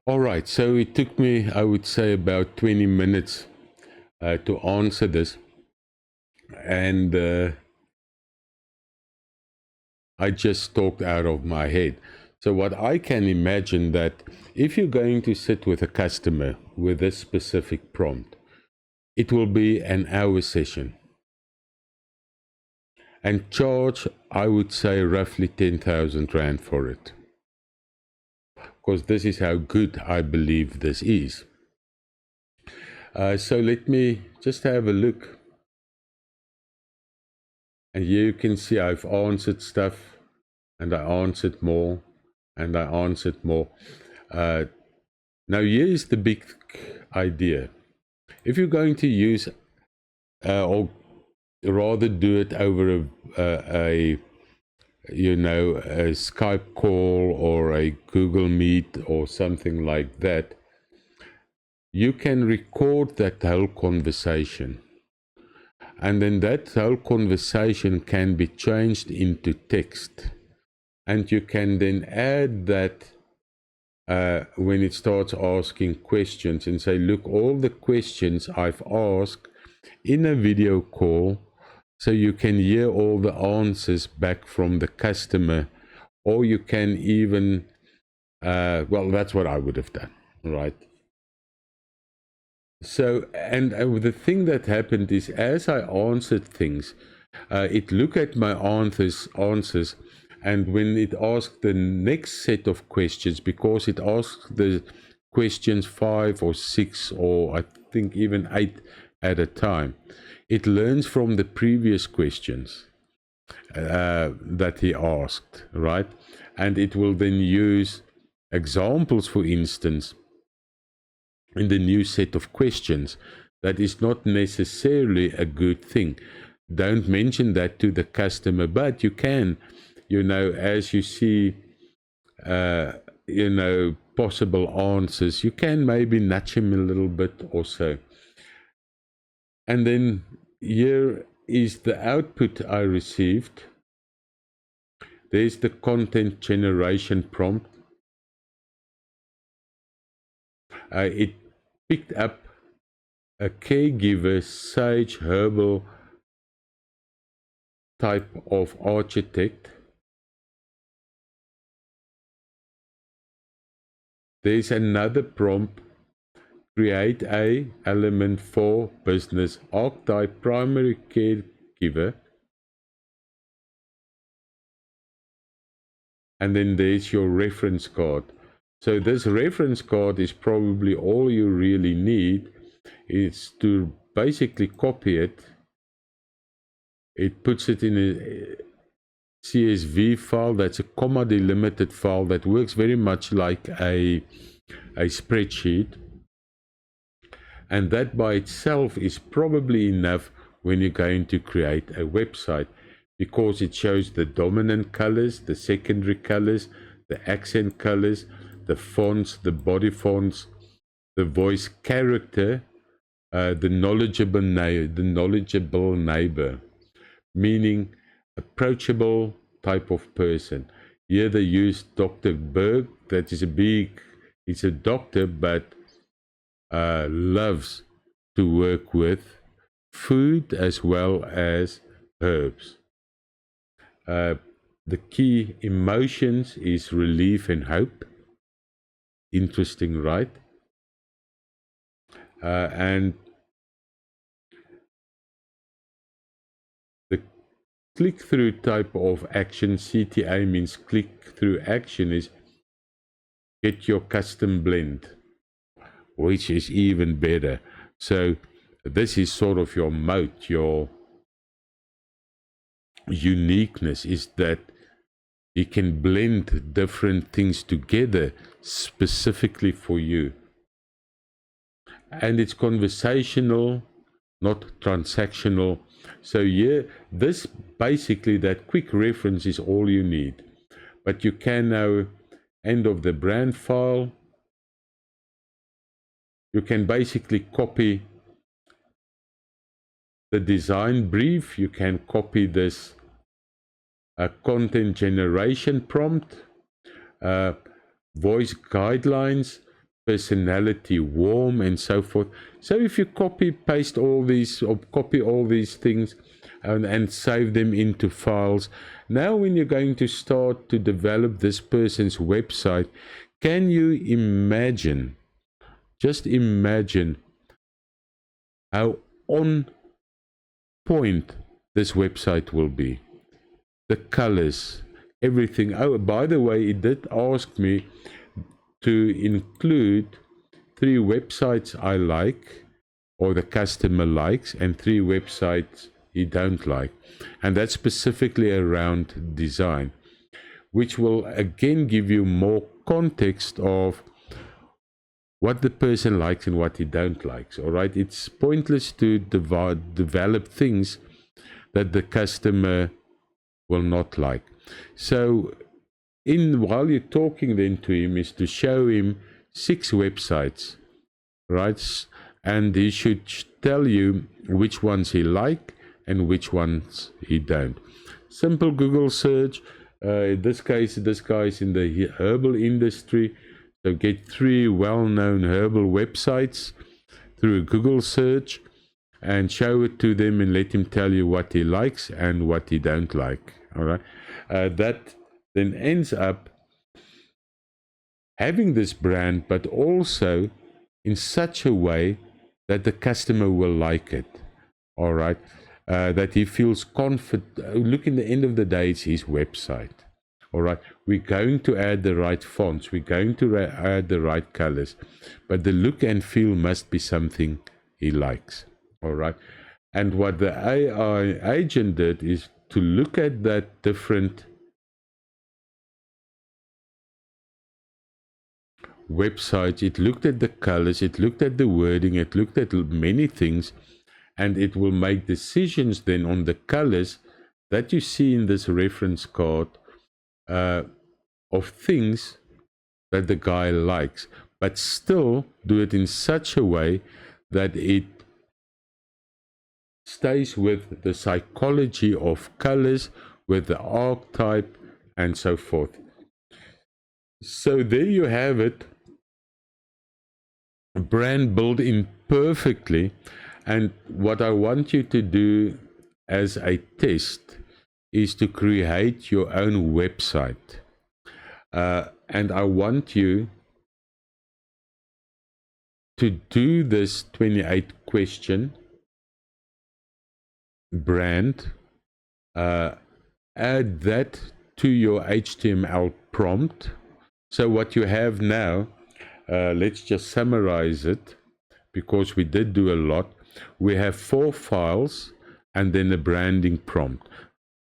All right, so it took me, I would say, about 20 minutes to answer this. And I just talked out of my head. So what I can imagine that if you're going to sit with a customer with this specific prompt, it will be an hour session and charge, I would say, roughly 10,000 Rand for it. Because this is how good I believe this is. So let me just have a look. And here you can see I've answered stuff, and I answered more, and I answered more. Now here's the big idea. If you're going to use, or rather do it over a Skype call or a Google Meet or something like that, you can record that whole conversation. And then that whole conversation can be changed into text. And you can then add that when it starts asking questions and say, look, all the questions I've asked in a video call, so you can hear all the answers back from the customer, or you can even, well, that's what I would have done, right? So, and the thing that happened is as I answered things, it looked at my answers, and when it asked the next set of questions, because it asked the questions 5 or 6 or I think even 8 at a time, it learns from the previous questions that he asked, right? And it will then use examples, for instance, in the new set of questions. That is not necessarily a good thing. Don't mention that to the customer, but you can, as you see, possible answers, you can maybe nudge him a little bit or so. And then here is the output I received. There's the content generation prompt. It picked up a caregiver, sage, herbal type of architect. There's another prompt, create a element for business archetype, primary caregiver. And then there's your reference card. So this reference card is probably all you really need. Is to basically copy it. It puts it in a CSV file. That's a comma delimited file that works very much like a spreadsheet. And that by itself is probably enough when you're going to create a website, because it shows the dominant colors, the secondary colors, the accent colors, the fonts, the body fonts, the voice character, the knowledgeable neighbor, meaning approachable type of person. Here they use Dr. Berg. That is it's a doctor, but loves to work with food as well as herbs. The key emotions is relief and hope. Interesting, right? And the click-through type of action, CTA means click-through action, is get your custom blend, which is even better. So this is sort of your moat, your uniqueness, is that you can blend different things together specifically for you. And it's conversational, not transactional. So here, this basically, that quick reference is all you need. But you can now, end of the brand file, you can basically copy the design brief. You can copy this content generation prompt, voice guidelines, personality, warm, and so forth. So if you copy paste all these or copy all these things and save them into files, now when you're going to start to develop this person's website, can you imagine, just imagine how on point this website will be? The colors, everything. Oh, by the way, it did ask me to include 3 websites I like or the customer likes and 3 websites he don't like, and that's specifically around design, which will again give you more context of what the person likes and what he don't likes. All right, it's pointless to develop things that the customer will not like. So while you're talking then to him is to show him 6 websites, right? And he should tell you which ones he like and which ones he don't. Simple Google search. In this case, this guy is in the herbal industry, so get 3 well-known herbal websites through a Google search and show it to them and let him tell you what he likes and what he don't like. All right, that then ends up having this brand, but also in such a way that the customer will like it. All right, that he feels confident. Look, in the end of the day, it's his website. All right, we're going to add the right fonts, we're going to add the right colors, but the look and feel must be something he likes. All right, and what the AI agent did is to look at that different websites. It looked at the colors, it looked at the wording, it looked at many things, and it will make decisions then on the colors that you see in this reference card of things that the guy likes, but still do it in such a way that it stays with the psychology of colors, with the archetype, and so forth. So there you have it, a brand built in perfectly. And what I want you to do as a test is to create your own website. And I want you to do this 28 question brand, add that to your HTML prompt. So what you have now, let's just summarize it, because we did do a lot. We have 4 files and then a branding prompt.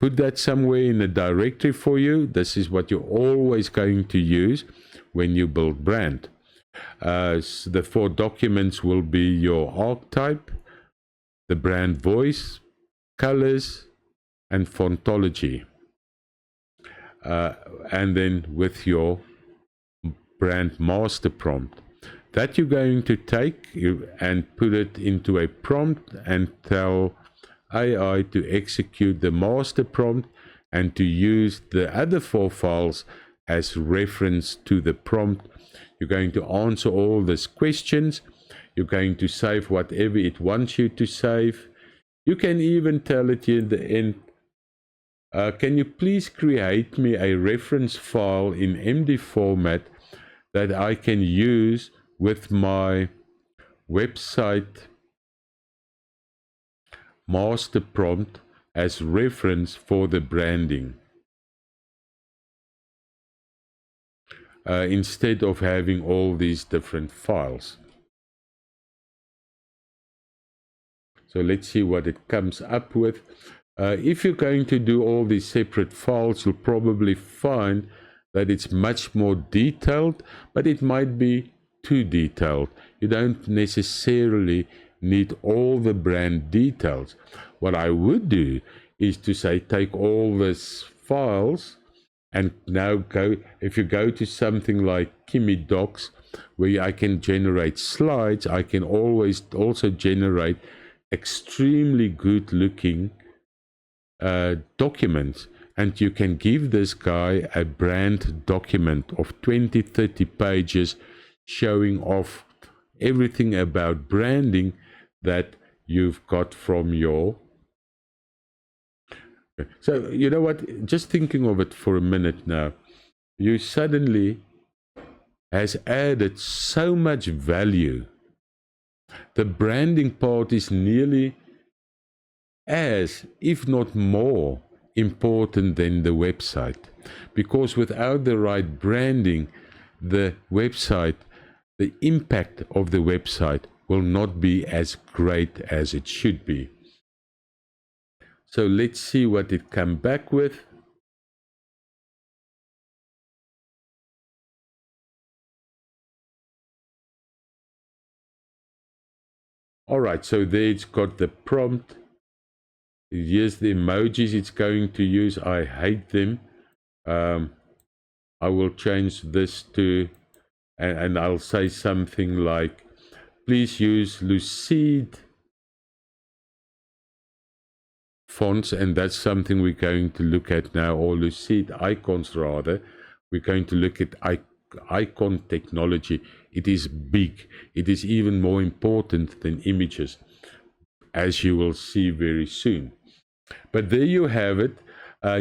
Put that somewhere in a directory for you. This is what you're always going to use when you build brand. So the 4 documents will be your archetype, the brand voice, colors, and fontology. And then with your brand master prompt, that you're going to take and put it into a prompt and tell AI to execute the master prompt and to use the other 4 files as reference to the prompt. You're going to answer all these questions. You're going to save whatever it wants you to save. You can even tell it in the end, can you please create me a reference file in MD format that I can use with my website master prompt as reference for the branding, instead of having all these different files. So let's see what it comes up with. If you're going to do all these separate files, you'll probably find that it's much more detailed, but it might be too detailed. You don't necessarily need all the brand details. What I would do is to say, take all these files and now go, if you go to something like Kimi Docs, where I can generate slides, I can always also generate extremely good looking documents, and you can give this guy a brand document of 20-30 pages showing off everything about branding that you've got from your... So, you know what, just thinking of it for a minute now, you suddenly has added so much value. The branding part is nearly as, if not more, important than the website. Because without the right branding, the website, the impact of the website will not be as great as it should be. So let's see what it come back with. All right, so there it's got the prompt. Here's the emojis it's going to use. I hate them. I will change this to, and I'll say something like, please use Lucid fonts, and that's something we're going to look at now, or Lucid icons rather. We're going to look at icon technology. It is big. It is even more important than images, as you will see very soon. But there you have it.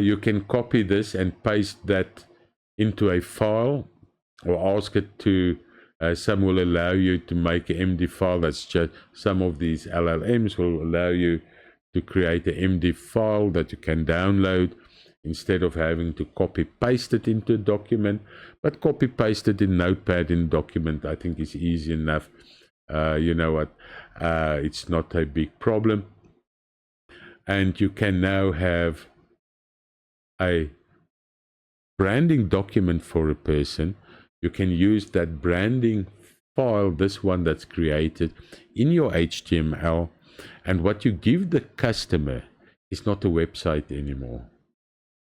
You can copy this and paste that into a file, or ask it to, some will allow you to make an MD file. That's just, some of these LLMs will allow you to create an MD file that you can download instead of having to copy paste it into a document. But copy paste it in Notepad in document, I think is easy enough. You know what, it's not a big problem. And you can now have a branding document for a person. You can use that branding file, this one that's created, in your HTML. And what you give the customer is not a website anymore.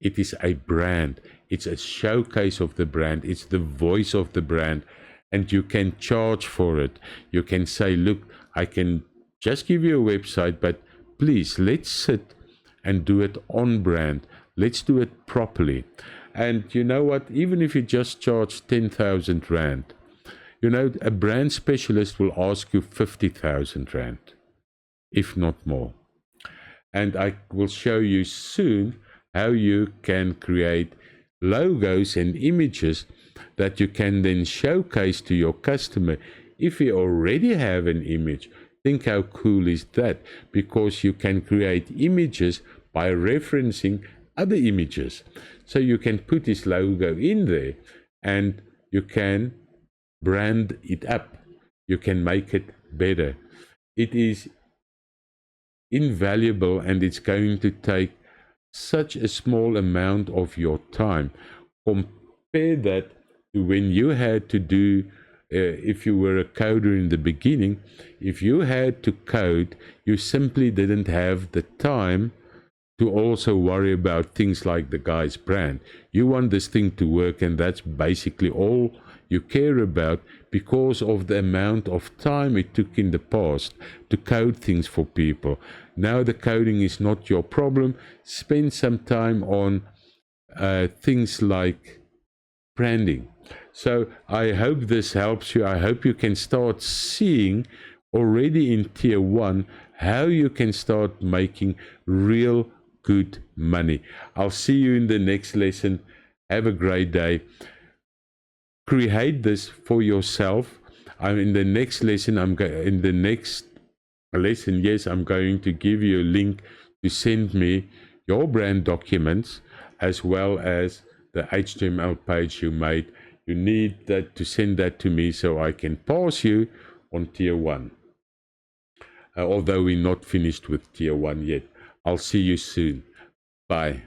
It is a brand. It's a showcase of the brand. It's the voice of the brand. And you can charge for it. You can say, look, I can just give you a website, but please, let's sit and do it on brand. Let's do it properly. And you know what? Even if you just charge 10,000 Rand, you know, a brand specialist will ask you 50,000 Rand, if not more. And I will show you soon how you can create logos and images that you can then showcase to your customer. If you already have an image, think how cool is that? Because you can create images by referencing other images. So you can put this logo in there and you can brand it up. You can make it better. It is invaluable, and it's going to take such a small amount of your time. Compare that to when you had to do, if you were a coder in the beginning, if you had to code, you simply didn't have the time to also worry about things like the guy's brand. You want this thing to work, and that's basically all you care about, because of the amount of time it took in the past to code things for people. Now the coding is not your problem. Spend some time on things like branding. So I hope this helps you. I hope you can start seeing already in tier 1 how you can start making real good money. I'll see you in the next lesson. Have a great day. Create this for yourself. I'm in the next lesson. I'm going to give you a link to send me your brand documents as well as the HTML page you made. You need that to send that to me so I can pass you on tier 1. Although we're not finished with tier 1 yet. I'll see you soon. Bye.